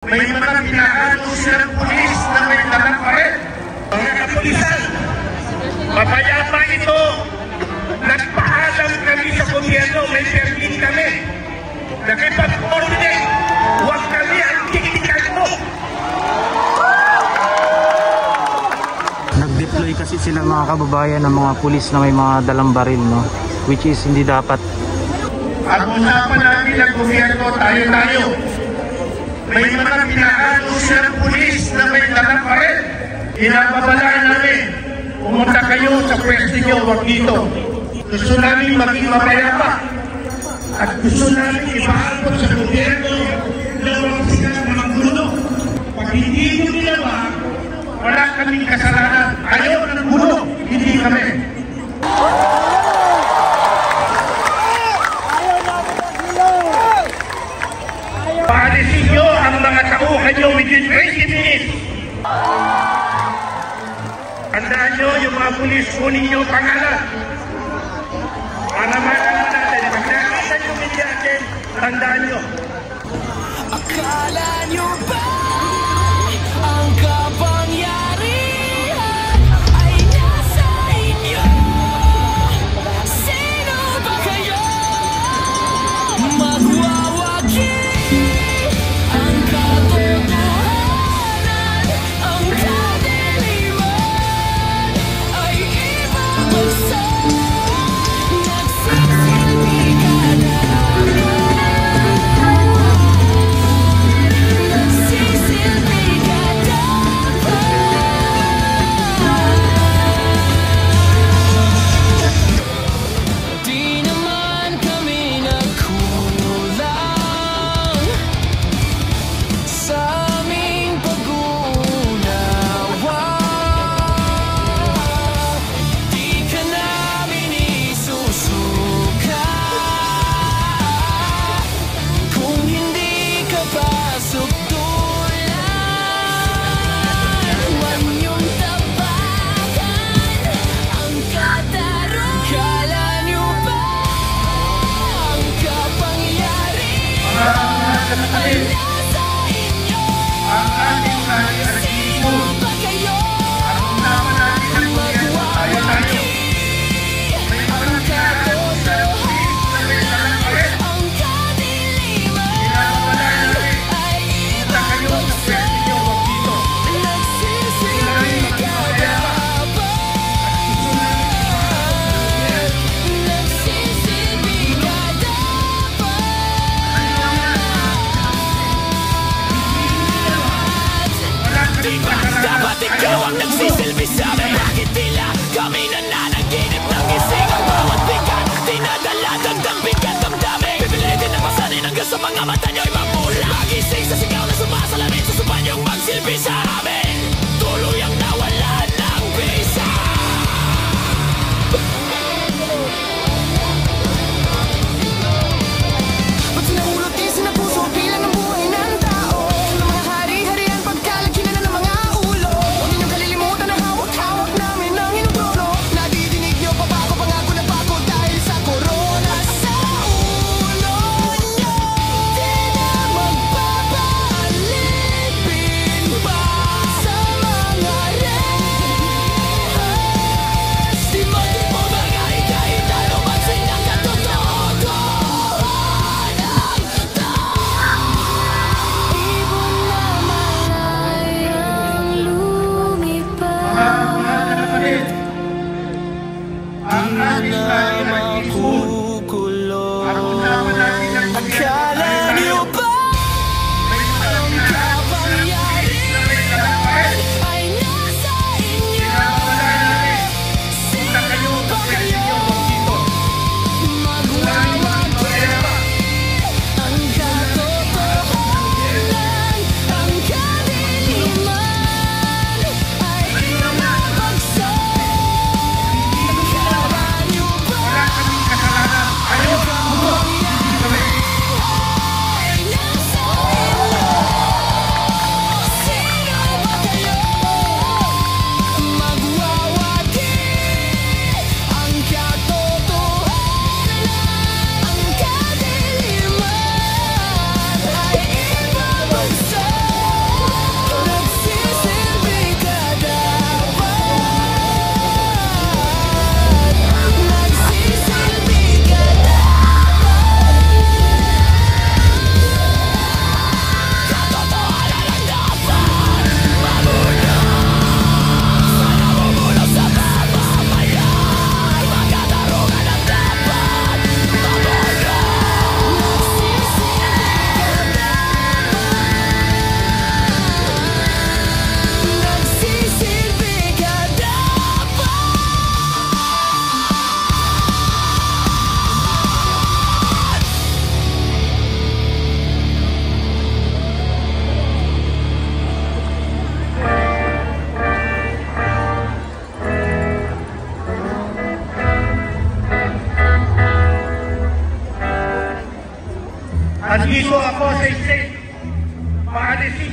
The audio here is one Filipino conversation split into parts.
May mga pinakano silang pulis na may dalang paret. Mga kapulisan, mapayapa ito. Nagpaalam kami sa gobyerno, may permit kami. Nakipag-coordinate, huwag kami ang tiktikan mo. Nag-deploy kasi sila mga kababayan ng mga pulis na may mga dalang baril, no? Which is hindi dapat. Ang usapan namin ng gobyerno, tayo-tayo. May mga pinakano silang pulis na may dalang paret. Inababalaan namin, pumunta kayo sa pwesto nyo, huwag dito. Gusto namin maging mapayapa. At gusto namin ipaabot sa gobyerno na huwag silang mga gulo. Pag hindi nyo ginawa, wala kaming kasalanan. Ayaw ng gulo, hindi kami. Paalisin nyo ang mga tauhan nyo within 20 minutes. Tandaan nyo yung mga pulis, kunin nyo pangalan. Para malaman natin, pag nakita nyo medyatin, tandaan nyo. Akala nyo ba ang kapangyarihan ay nasa inyo? Sino ba kayo? Magwawagi ang katotohanan, ang kadiliman ay ibabagsak. Nagsisilbi ka dapat. Nagsisilbi ka dapat. Di naman kami nagkulang sa aming pag-unawa. Di ka namin isusuka kung hindi ka pasok tulan. Huwag niyong tapakan ang katarungan. Kala niyo ba ang kapangyarihan ay nasa inyo? Ang ating narinig Sino ba kayo? ang usapan natin ng gobyerno, tayo-tayo. May mga pinakano silang pulis na may dalang paret. Ang kadiliman Inababalaan namin, ay pumunta kayo sa pwesto nyo, huwag dito. nagsisilbi ka dapat. Nagsisilbi ka dapat. Dapat ikaw ang nagsisilbi sa amin. Bakit tila kami nananaginip ng gising? Ang bawat bigat dinadala, dagdag bigat damdamin. Pipilitin na pasanin hanggang sa mga mata nyo'y mamula. Magising sa sigaw na sumasalamin, susupan yung magsilbi sa amin. Tuluyang nawala ng bisa. Ba't sinahulot din sinapuso bilang ang buhay ng tao? Ng mga hari-harian pagkalagyan na ng mga ulo. Huwag ninyong kalilimutan na hawak-hawak namin ang inyong trono. Nadidinig niyo pa ba ako pangako na bago dahil sa corona? Sa ulo niyo, di na magbabago.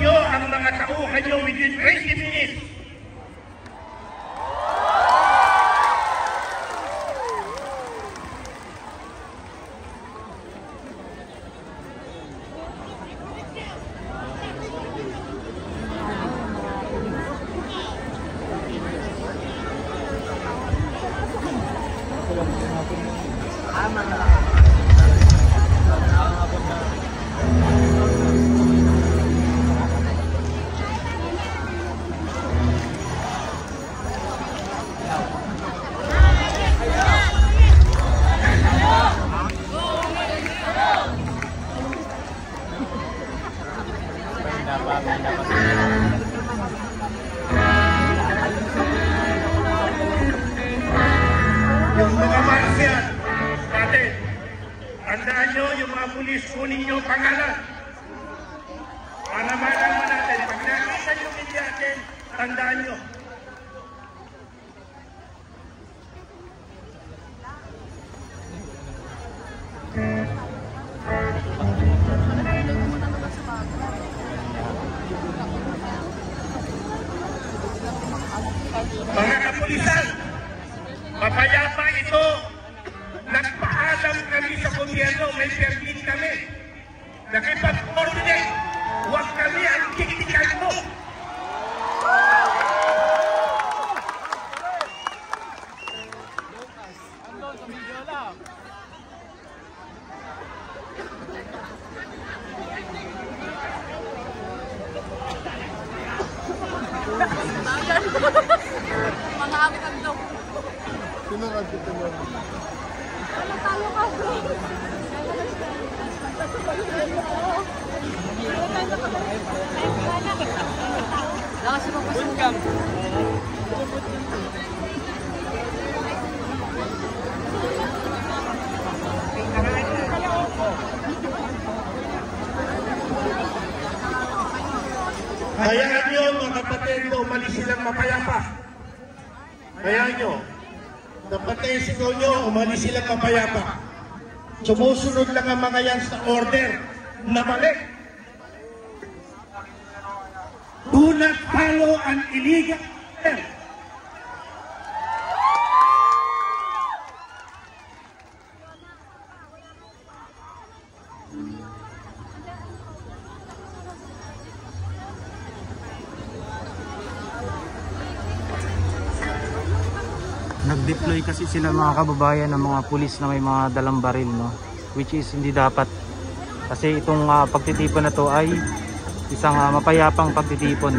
nyo ang mga tauhan nyo within 20 minutes. Yung mga marsyal natin, tandaan nyo yung mga pulis, kunin nyo pangalan. Para malaman natin, pag nakita nyo hindi natin, tandaan nyo. Mga kapulisan, mapayapa ito. Nagpaalam kami sa gobyerno, may permit kami. Nakipag-coordinate, huwag kami ang kikitikan mo. Mga agad daw. Tulungan ko, tulungan. Talo ka, bro. Lakas mo pa sa Hayaan nyo mga kapatid ko, umalis silang mapayapa. Hayaan nyo. Napatay sigaw nyo, umalis silang mapayapa. Sumusunod lang ang mga yan sa order na mali. Do not follow an illegal order. Nag-deploy kasi sila mga kababayan ng mga pulis na may mga dalang baril, no? Which is hindi dapat. Kasi itong pagtitipon na to ay isang mapayapang pagtitipon.